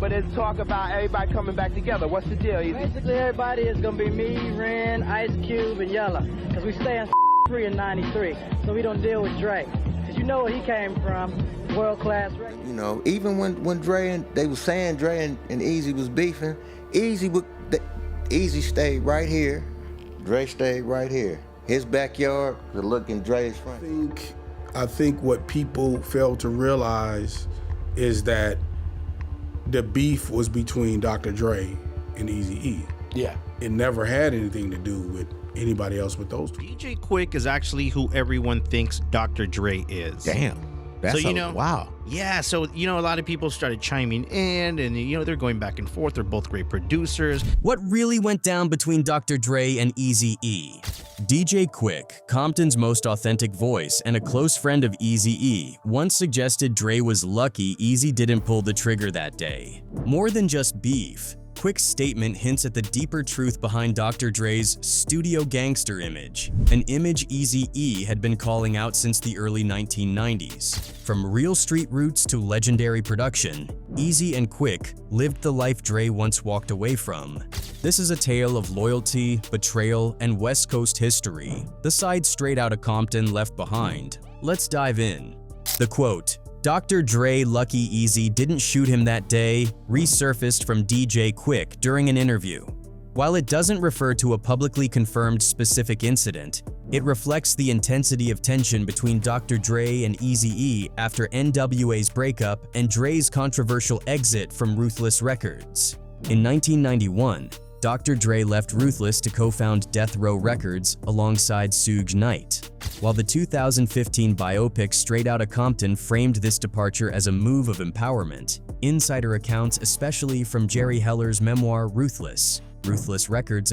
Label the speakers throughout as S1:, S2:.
S1: but there's talk about everybody coming back together. What's the deal, Eazy?
S2: Basically, everybody is gonna be me, Ren, Ice Cube, and Yella, because we stay in free in '93, so we don't deal with Dre. Because you know where he came from, world-class record.
S3: You know, even when Dre and they was saying Dre and Eazy was beefing, Eazy stayed right here, Dre stayed right here. His backyard, the look in Dre's front.
S4: I think what people fail to realize is that the beef was between Dr. Dre and Eazy-E.
S5: Yeah.
S4: It never had anything to do with anybody else but those two.
S6: DJ Quik is actually who everyone thinks Dr. Dre is.
S5: Damn. That's wow.
S6: Yeah, so, a lot of people started chiming in and, they're going back and forth. They're both great producers.
S7: What really went down between Dr. Dre and Eazy-E? DJ Quik, Compton's most authentic voice and a close friend of Eazy-E, once suggested Dre was lucky Eazy didn't pull the trigger that day. More than just beef, Quik's statement hints at the deeper truth behind Dr. Dre's studio gangster image, an image Eazy-E had been calling out since the early 1990s. From real street roots to legendary production, Eazy and Quik lived the life Dre once walked away from. This is a tale of loyalty, betrayal, and West Coast history, the side Straight Outta Compton left behind. Let's dive in. The quote, "Dr. Dre lucky Eazy didn't shoot him that day," resurfaced from DJ Quik during an interview. While it doesn't refer to a publicly confirmed specific incident, it reflects the intensity of tension between Dr. Dre and Eazy-E after NWA's breakup and Dre's controversial exit from Ruthless Records. In 1991, Dr. Dre left Ruthless to co-found Death Row Records alongside Suge Knight. While the 2015 biopic Straight Outta Compton framed this departure as a move of empowerment, insider accounts, especially from Jerry Heller's memoir Ruthless Records,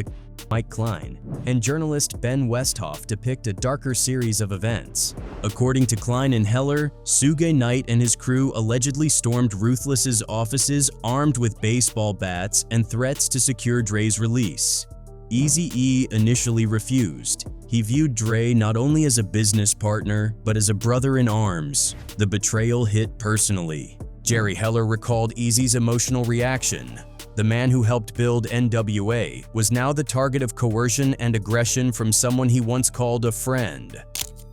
S7: Mike Klein, and journalist Ben Westhoff depict a darker series of events. According to Klein and Heller, Suge Knight and his crew allegedly stormed Ruthless's offices armed with baseball bats and threats to secure Dre's release. Eazy-E initially refused. He viewed Dre not only as a business partner, but as a brother in arms. The betrayal hit personally. Jerry Heller recalled Eazy's emotional reaction. The man who helped build NWA was now the target of coercion and aggression from someone he once called a friend.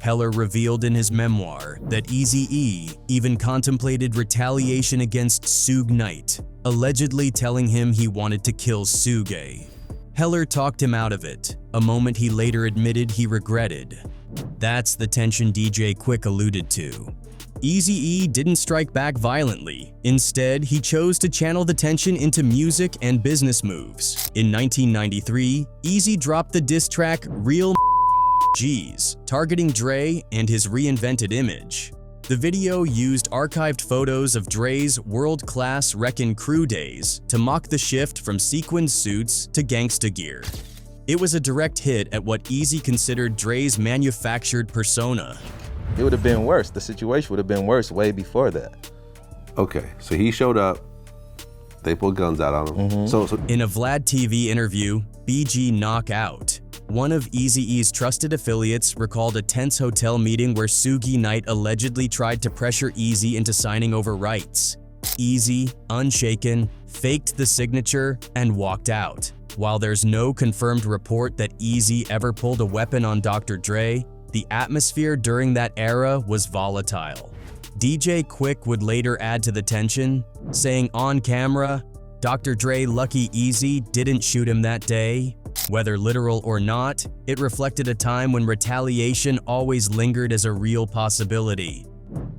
S7: Heller revealed in his memoir that Eazy-E even contemplated retaliation against Suge Knight, allegedly telling him he wanted to kill Suge. Heller talked him out of it, a moment he later admitted he regretted. That's the tension DJ Quik alluded to. Eazy-E didn't strike back violently. Instead, he chose to channel the tension into music and business moves. In 1993, Eazy dropped the diss track Real G's, targeting Dre and his reinvented image. The video used archived photos of Dre's world-class Wreckin' Crew days to mock the shift from sequined suits to gangsta gear. It was a direct hit at what Eazy considered Dre's manufactured persona.
S8: It would have been worse. The situation would have been worse way before that.
S9: Okay, so he showed up. They pulled guns out on him.
S7: In a Vlad TV interview, BG Knockout, one of Eazy-E's trusted affiliates, recalled a tense hotel meeting where Suge Knight allegedly tried to pressure Eazy into signing over rights. Eazy, unshaken, faked the signature and walked out. While there's no confirmed report that Eazy ever pulled a weapon on Dr. Dre, the atmosphere during that era was volatile. DJ Quik would later add to the tension, saying on camera, "Dr. Dre lucky Eazy didn't shoot him that day." Whether literal or not, it reflected a time when retaliation always lingered as a real possibility.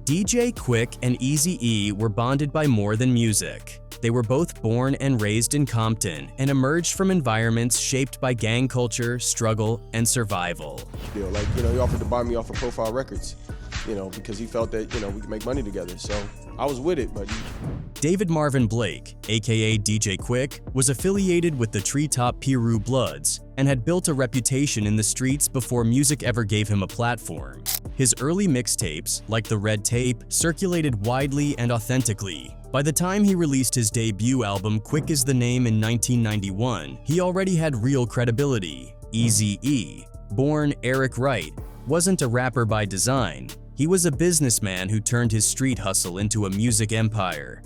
S7: DJ Quik and Eazy-E were bonded by more than music. They were both born and raised in Compton and emerged from environments shaped by gang culture, struggle, and survival.
S10: He offered to buy me off of Profile Records, because he felt that, we could make money together. So I was with it, but...
S7: David Marvin Blake, aka DJ Quik, was affiliated with the Treetop Piru Bloods and had built a reputation in the streets before music ever gave him a platform. His early mixtapes, like The Red Tape, circulated widely and authentically. By the time he released his debut album Quik is the Name in 1991, he already had real credibility. Eazy-E, born Eric Wright, wasn't a rapper by design. He was a businessman who turned his street hustle into a music empire.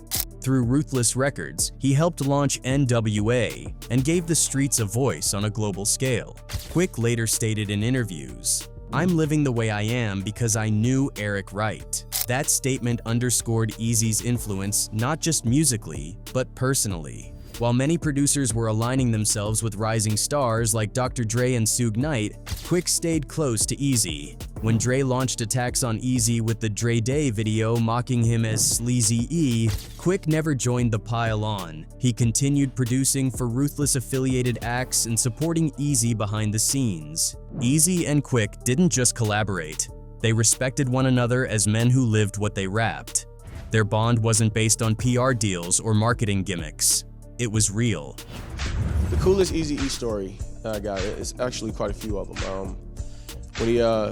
S7: through Ruthless Records, he helped launch NWA and gave the streets a voice on a global scale. Quik later stated in interviews, "I'm living the way I am because I knew Eric Wright." That statement underscored Eazy's influence not just musically, but personally. While many producers were aligning themselves with rising stars like Dr. Dre and Suge Knight, Quik stayed close to Eazy. When Dre launched attacks on Eazy with the Dre Day video mocking him as Sleazy E, Quik never joined the pile on. He continued producing for Ruthless-affiliated acts and supporting Eazy behind the scenes. Eazy and Quik didn't just collaborate. They respected one another as men who lived what they rapped. Their bond wasn't based on PR deals or marketing gimmicks. It was real.
S10: The coolest Eazy-E story I got is actually quite a few of them.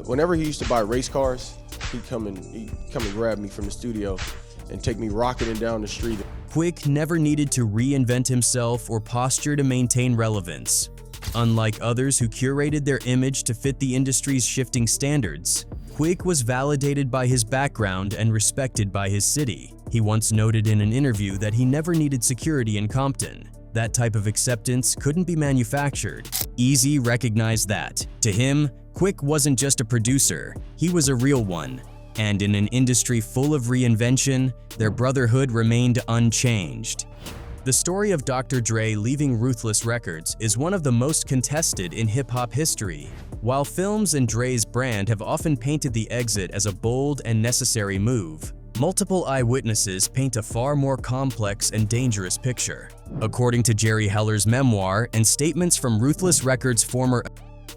S10: Whenever he used to buy race cars, he'd come and grab me from the studio and take me rocketing down the street.
S7: Quik never needed to reinvent himself or posture to maintain relevance. Unlike others who curated their image to fit the industry's shifting standards, Quik was validated by his background and respected by his city. He once noted in an interview that he never needed security in Compton. That type of acceptance couldn't be manufactured. Eazy recognized that. To him, Quik wasn't just a producer, he was a real one. And in an industry full of reinvention, their brotherhood remained unchanged. The story of Dr. Dre leaving Ruthless Records is one of the most contested in hip-hop history. While films and Dre's brand have often painted the exit as a bold and necessary move, multiple eyewitnesses paint a far more complex and dangerous picture. According to Jerry Heller's memoir and statements from Ruthless Records' former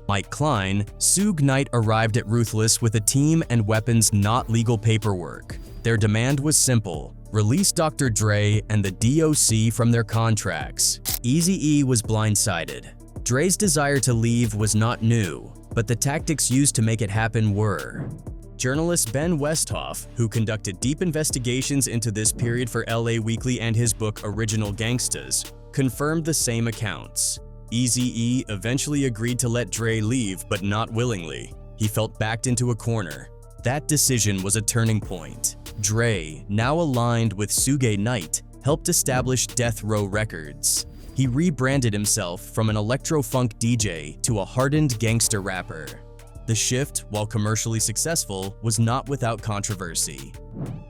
S7: Mike Klein, Suge Knight arrived at Ruthless with a team and weapons, not legal paperwork. Their demand was simple: release Dr. Dre and the DOC from their contracts. Eazy-E was blindsided. Dre's desire to leave was not new, but the tactics used to make it happen were. Journalist Ben Westhoff, who conducted deep investigations into this period for LA Weekly and his book Original Gangstas, confirmed the same accounts. Eazy-E eventually agreed to let Dre leave, but not willingly. He felt backed into a corner. That decision was a turning point. Dre, now aligned with Suge Knight, helped establish Death Row Records. He rebranded himself from an electro-funk DJ to a hardened gangster rapper. The shift, while commercially successful, was not without controversy.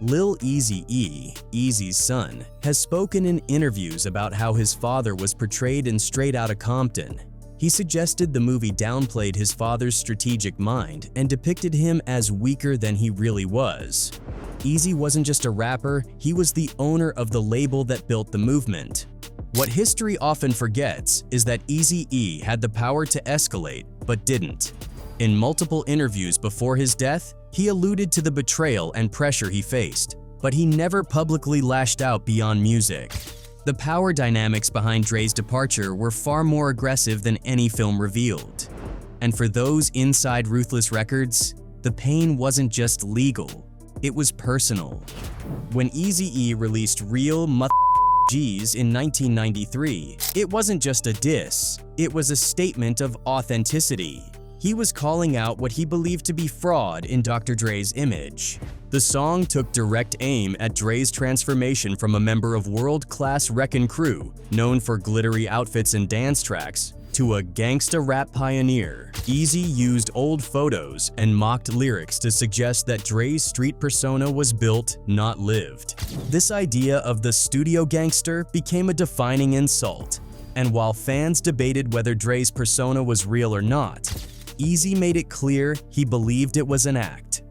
S7: Lil Eazy-E, Eazy's son, has spoken in interviews about how his father was portrayed in Straight Outta Compton. He suggested the movie downplayed his father's strategic mind and depicted him as weaker than he really was. Eazy wasn't just a rapper, he was the owner of the label that built the movement. What history often forgets is that Eazy-E had the power to escalate, but didn't. In multiple interviews before his death, he alluded to the betrayal and pressure he faced, but he never publicly lashed out beyond music. The power dynamics behind Dre's departure were far more aggressive than any film revealed. And for those inside Ruthless Records, the pain wasn't just legal, it was personal. When Eazy-E released Real G's in 1993, it wasn't just a diss, it was a statement of authenticity. He was calling out what he believed to be fraud in Dr. Dre's image. The song took direct aim at Dre's transformation from a member of world-class wreckin' crew, known for glittery outfits and dance tracks, to a gangsta rap pioneer. Eazy used old photos and mocked lyrics to suggest that Dre's street persona was built, not lived. This idea of the studio gangster became a defining insult, and while fans debated whether Dre's persona was real or not, Eazy made it clear he believed it was an act.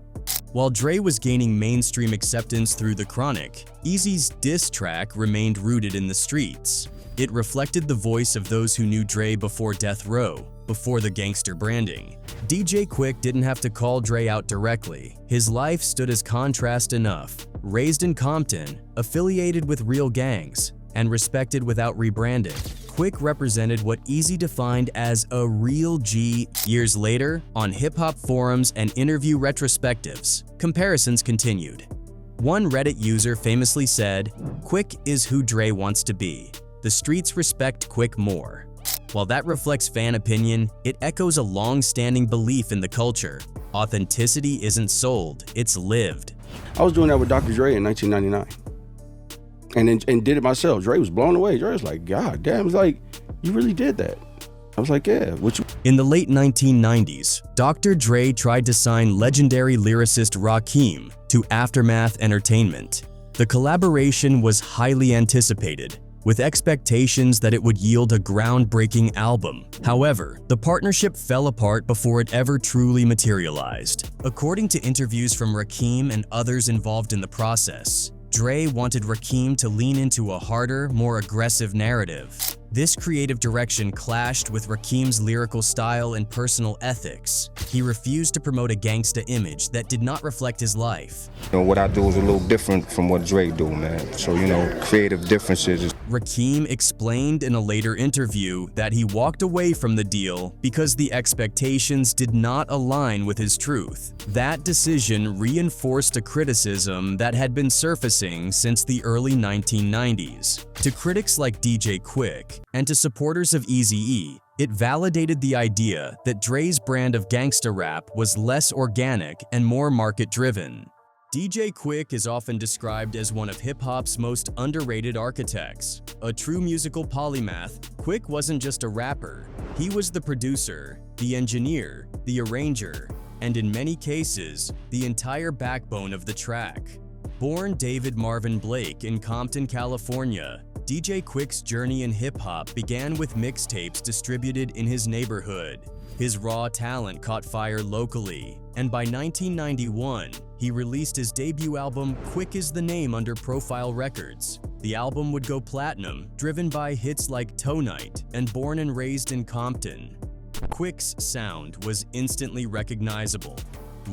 S7: While Dre was gaining mainstream acceptance through The Chronic, Eazy's diss track remained rooted in the streets. It reflected the voice of those who knew Dre before Death Row, before the gangster branding. DJ Quik didn't have to call Dre out directly. His life stood as contrast enough. Raised in Compton, affiliated with real gangs, and respected without rebranding, Quik represented what Eazy defined as a real G. Years later, on hip-hop forums and interview retrospectives, comparisons continued. One Reddit user famously said, "Quik is who Dre wants to be. The streets respect Quik more." While that reflects fan opinion, it echoes a long-standing belief in the culture. Authenticity isn't sold, it's lived.
S11: I was doing that with Dr. Dre in 1999. and did it myself. Dre was blown away. Dre was like, God damn, it's like, you really did that. I was like, yeah.
S7: In the late 1990s, Dr. Dre tried to sign legendary lyricist Rakim to Aftermath Entertainment. The collaboration was highly anticipated, with expectations that it would yield a groundbreaking album. However, the partnership fell apart before it ever truly materialized. According to interviews from Rakim and others involved in the process, Dre wanted Rakim to lean into a harder, more aggressive narrative. This creative direction clashed with Rakim's lyrical style and personal ethics. He refused to promote a gangsta image that did not reflect his life.
S12: What I do is a little different from what Dre do, man. So, creative differences.
S7: Rakim explained in a later interview that he walked away from the deal because the expectations did not align with his truth. That decision reinforced a criticism that had been surfacing since the early 1990s. To critics like DJ Quik and to supporters of Eazy-E, it validated the idea that Dre's brand of gangsta rap was less organic and more market-driven. DJ Quik is often described as one of hip-hop's most underrated architects. A true musical polymath, Quik wasn't just a rapper. He was the producer, the engineer, the arranger, and in many cases, the entire backbone of the track. Born David Marvin Blake in Compton, California, DJ Quik's journey in hip-hop began with mixtapes distributed in his neighborhood. His raw talent caught fire locally, and by 1991, he released his debut album Quik is the Name under Profile Records. The album would go platinum, driven by hits like Toe Night and Born and Raised in Compton. Quik's sound was instantly recognizable.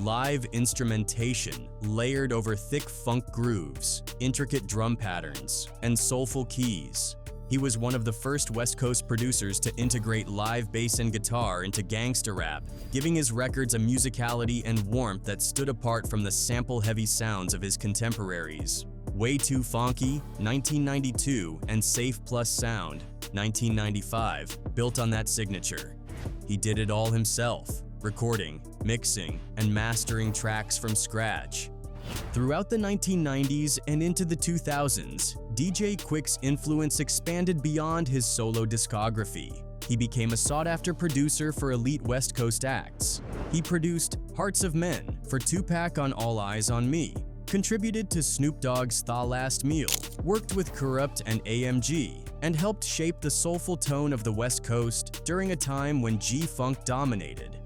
S7: Live instrumentation layered over thick funk grooves, intricate drum patterns, and soulful keys. He was one of the first West Coast producers to integrate live bass and guitar into gangsta rap, giving his records a musicality and warmth that stood apart from the sample-heavy sounds of his contemporaries. Way Too Funky, 1992, and Safe Plus Sound, 1995, built on that signature. He did it all himself, recording, mixing, and mastering tracks from scratch. Throughout the 1990s and into the 2000s, DJ Quik's influence expanded beyond his solo discography. He became a sought-after producer for elite West Coast acts. He produced Hearts of Men for Tupac on All Eyes on Me, contributed to Snoop Dogg's Thaw Last Meal, worked with Corrupt and AMG, and helped shape the soulful tone of the West Coast during a time when G-Funk dominated.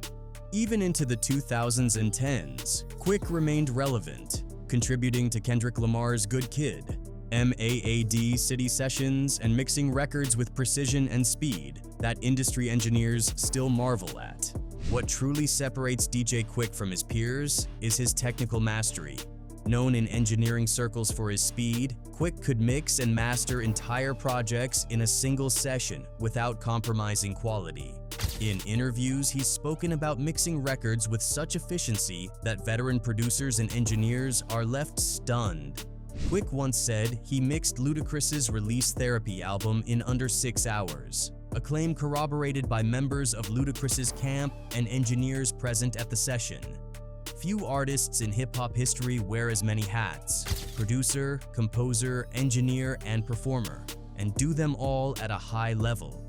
S7: Even into the 2000s and 10s, Quik remained relevant, contributing to Kendrick Lamar's Good Kid, MAAD City Sessions, and mixing records with precision and speed that industry engineers still marvel at. What truly separates DJ Quik from his peers is his technical mastery. Known in engineering circles for his speed, Quik could mix and master entire projects in a single session without compromising quality. In interviews, he's spoken about mixing records with such efficiency that veteran producers and engineers are left stunned. Quik once said he mixed Ludacris's Release Therapy album in under 6 hours, a claim corroborated by members of Ludacris's camp and engineers present at the session. Few artists in hip-hop history wear as many hats: producer, composer, engineer, and performer, and do them all at a high level.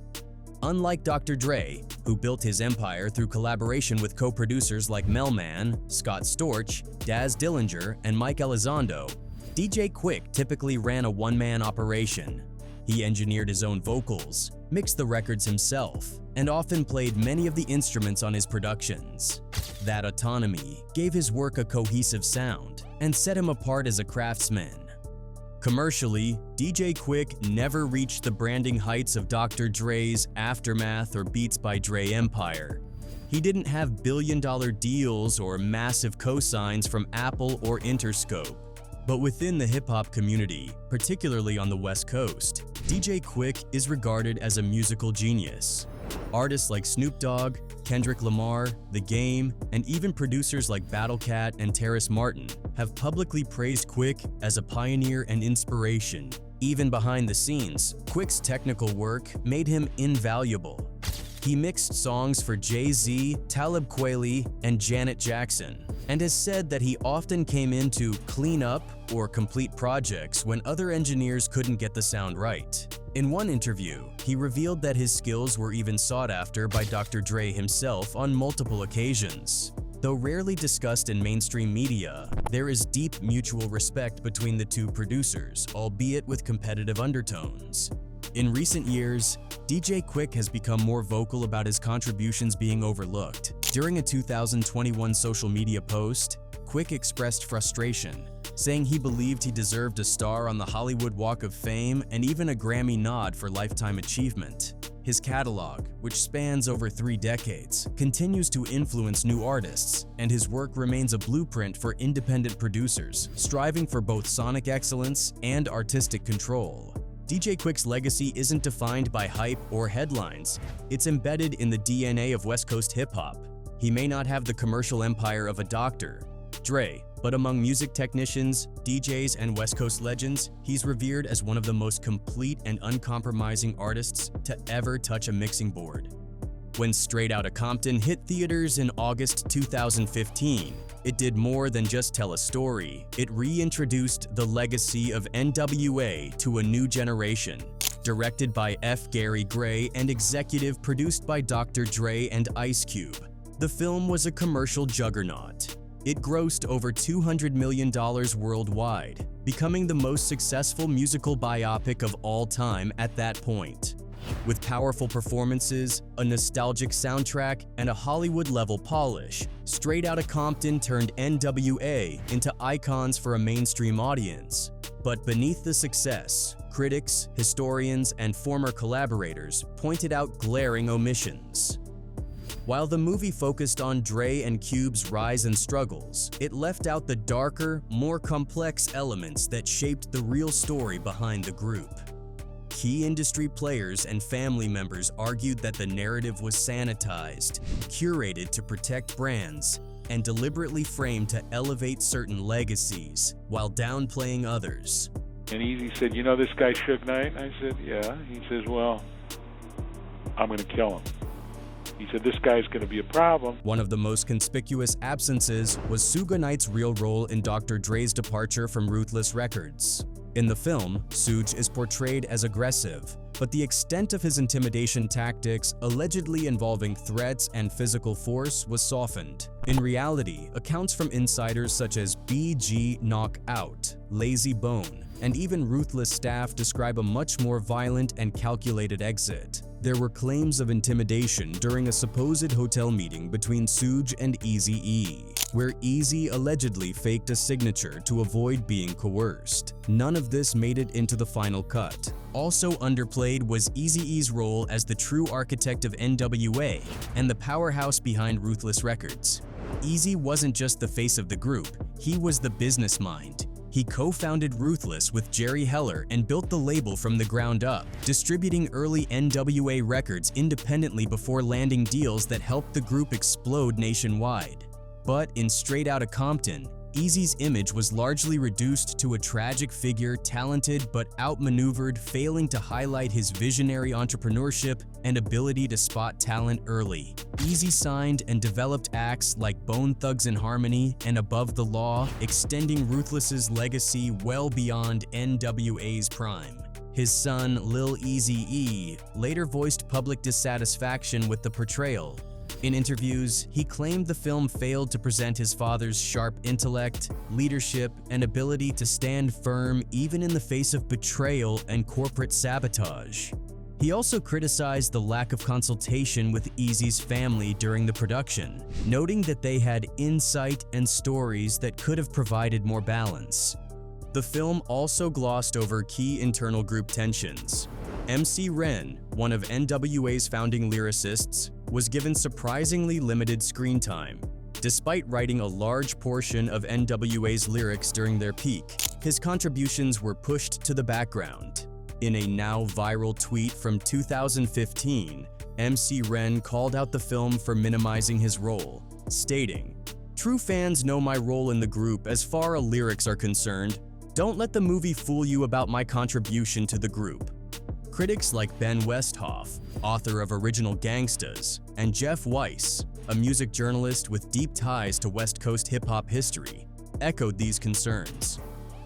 S7: Unlike Dr. Dre, who built his empire through collaboration with co-producers like Melman, Scott Storch, Daz Dillinger, and Mike Elizondo, DJ Quik typically ran a one-man operation. He engineered his own vocals, mixed the records himself, and often played many of the instruments on his productions. That autonomy gave his work a cohesive sound and set him apart as a craftsman. Commercially, DJ Quik never reached the branding heights of Dr. Dre's Aftermath or Beats by Dre empire. He didn't have billion-dollar deals or massive cosigns from Apple or Interscope. But within the hip-hop community, particularly on the West Coast, DJ Quik is regarded as a musical genius. Artists like Snoop Dogg, Kendrick Lamar, The Game, and even producers like Battlecat and Terrace Martin have publicly praised Quik as a pioneer and inspiration. Even behind the scenes, Quik's technical work made him invaluable. He mixed songs for Jay-Z, Talib Kweli, and Janet Jackson, and has said that he often came in to clean up, or complete projects when other engineers couldn't get the sound right. In one interview, he revealed that his skills were even sought after by Dr. Dre himself on multiple occasions. Though rarely discussed in mainstream media, there is deep mutual respect between the two producers, albeit with competitive undertones. In recent years, DJ Quik has become more vocal about his contributions being overlooked. During a 2021 social media post, Quik expressed frustration, saying he believed he deserved a star on the Hollywood Walk of Fame and even a Grammy nod for lifetime achievement. His catalog, which spans over 3 decades, continues to influence new artists, and his work remains a blueprint for independent producers, striving for both sonic excellence and artistic control. DJ Quik's legacy isn't defined by hype or headlines. It's embedded in the DNA of West Coast hip-hop. He may not have the commercial empire of a Dr. Dre, but among music technicians, DJs, and West Coast legends, he's revered as one of the most complete and uncompromising artists to ever touch a mixing board. When Straight Outta Compton hit theaters in August 2015, it did more than just tell a story. It reintroduced the legacy of NWA to a new generation. Directed by F. Gary Gray and executive produced by Dr. Dre and Ice Cube, the film was a commercial juggernaut. It grossed over $200 million worldwide, becoming the most successful musical biopic of all time at that point. With powerful performances, a nostalgic soundtrack, and a Hollywood-level polish, Straight Outta Compton turned NWA into icons for a mainstream audience. But beneath the success, critics, historians, and former collaborators pointed out glaring omissions. While the movie focused on Dre and Cube's rise and struggles, it left out the darker, more complex elements that shaped the real story behind the group. Key industry players and family members argued that the narrative was sanitized, curated to protect brands, and deliberately framed to elevate certain legacies, while downplaying others.
S13: And Eazy said, "You know this guy Suge Knight?" I said, "Yeah." He says, "Well, I'm going to kill him." He said, "This guy's going to be a problem."
S7: One of the most conspicuous absences was Suge Knight's real role in Dr. Dre's departure from Ruthless Records. In the film, Suge is portrayed as aggressive, but the extent of his intimidation tactics, allegedly involving threats and physical force, was softened. In reality, accounts from insiders such as BG Knockout, Lazy Bone, and even Ruthless staff describe a much more violent and calculated exit. There were claims of intimidation during a supposed hotel meeting between Suge and Eazy-E, where Eazy allegedly faked a signature to avoid being coerced. None of this made it into the final cut. Also underplayed was Eazy-E's role as the true architect of NWA and the powerhouse behind Ruthless Records. Eazy wasn't just the face of the group, he was the business mind. He co-founded Ruthless with Jerry Heller and built the label from the ground up, distributing early NWA records independently before landing deals that helped the group explode nationwide. But in Straight Outta Compton, Eazy's image was largely reduced to a tragic figure, talented but outmaneuvered, failing to highlight his visionary entrepreneurship and ability to spot talent early. Eazy signed and developed acts like Bone Thugs-n-Harmony and Above the Law, extending Ruthless's legacy well beyond NWA's prime. His son, Lil Eazy-E, later voiced public dissatisfaction with the portrayal. In interviews, he claimed the film failed to present his father's sharp intellect, leadership, and ability to stand firm even in the face of betrayal and corporate sabotage. He also criticized the lack of consultation with Eazy's family during the production, noting that they had insight and stories that could have provided more balance. The film also glossed over key internal group tensions. MC Ren, one of NWA's founding lyricists, was given surprisingly limited screen time. Despite writing a large portion of NWA's lyrics during their peak, his contributions were pushed to the background. In a now viral tweet from 2015, MC Ren called out the film for minimizing his role, stating, "True fans know my role in the group as far as lyrics are concerned. Don't let the movie fool you about my contribution to the group." Critics like Ben Westhoff, author of original Gangsters, and Jeff Weiss, a music journalist with deep ties to West Coast hip-hop history, echoed these concerns.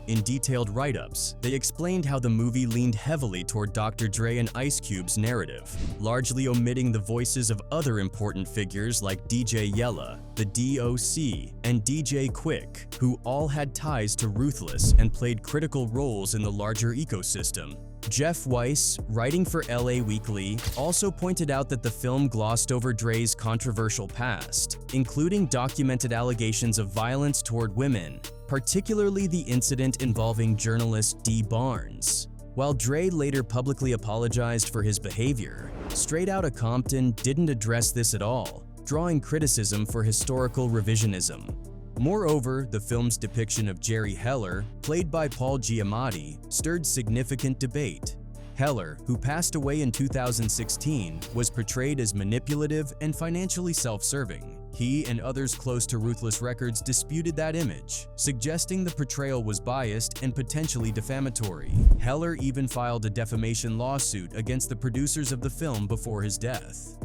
S7: In detailed write-ups, they explained how the movie leaned heavily toward Dr. Dre and Ice Cube's narrative, largely omitting the voices of other important figures like DJ Yella, the DOC, and DJ Quik, who all had ties to Ruthless and played critical roles in the larger ecosystem. Jeff Weiss, writing for LA Weekly, also pointed out that the film glossed over Dre's controversial past, including documented allegations of violence toward women, particularly the incident involving journalist Dee Barnes. While Dre later publicly apologized for his behavior, Straight Outta Compton didn't address this at all, drawing criticism for historical revisionism. Moreover, the film's depiction of Jerry Heller, played by Paul Giamatti, stirred significant debate. Heller, who passed away in 2016, was portrayed as manipulative and financially self-serving. He and others close to Ruthless Records disputed that image, suggesting the portrayal was biased and potentially defamatory. Heller even filed a defamation lawsuit against the producers of the film before his death.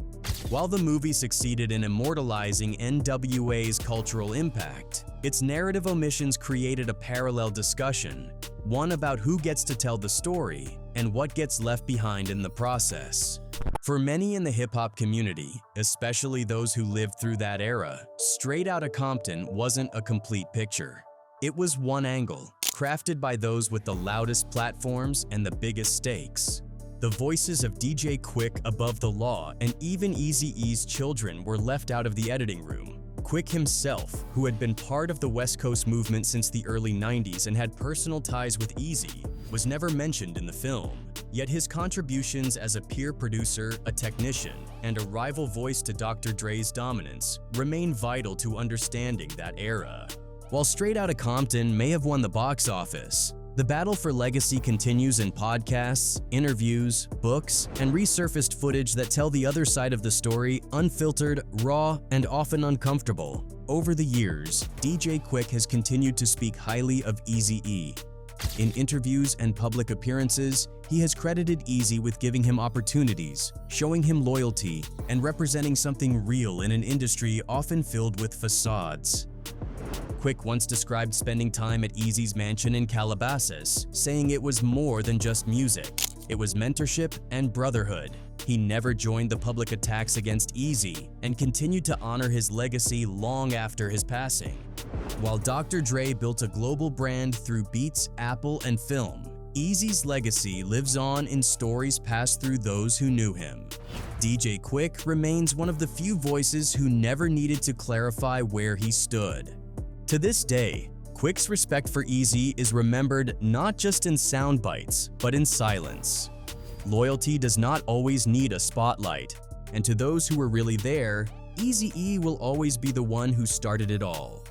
S7: While the movie succeeded in immortalizing NWA's cultural impact, its narrative omissions created a parallel discussion, one about who gets to tell the story and what gets left behind in the process. For many in the hip-hop community, especially those who lived through that era, Straight Outta Compton wasn't a complete picture. It was one angle, crafted by those with the loudest platforms and the biggest stakes. The voices of DJ Quik, Above the Law, and even Eazy-E's children were left out of the editing room. Quik himself, who had been part of the West Coast movement since the early 90s and had personal ties with Eazy, was never mentioned in the film. Yet his contributions as a peer producer, a technician, and a rival voice to Dr. Dre's dominance remain vital to understanding that era. While Straight Outta Compton may have won the box office, the battle for legacy continues in podcasts, interviews, books, and resurfaced footage that tell the other side of the story unfiltered, raw, and often uncomfortable. Over the years, DJ Quik has continued to speak highly of Eazy-E. In interviews and public appearances, he has credited Eazy with giving him opportunities, showing him loyalty, and representing something real in an industry often filled with facades. Quik once described spending time at Eazy's mansion in Calabasas, saying it was more than just music. It was mentorship and brotherhood. He never joined the public attacks against Eazy and continued to honor his legacy long after his passing. While Dr. Dre built a global brand through beats, Apple, and film, Eazy's legacy lives on in stories passed through those who knew him. DJ Quik remains one of the few voices who never needed to clarify where he stood. To this day, Quik's respect for Eazy is remembered not just in sound bites, but in silence. Loyalty does not always need a spotlight, and to those who were really there, Eazy-E will always be the one who started it all.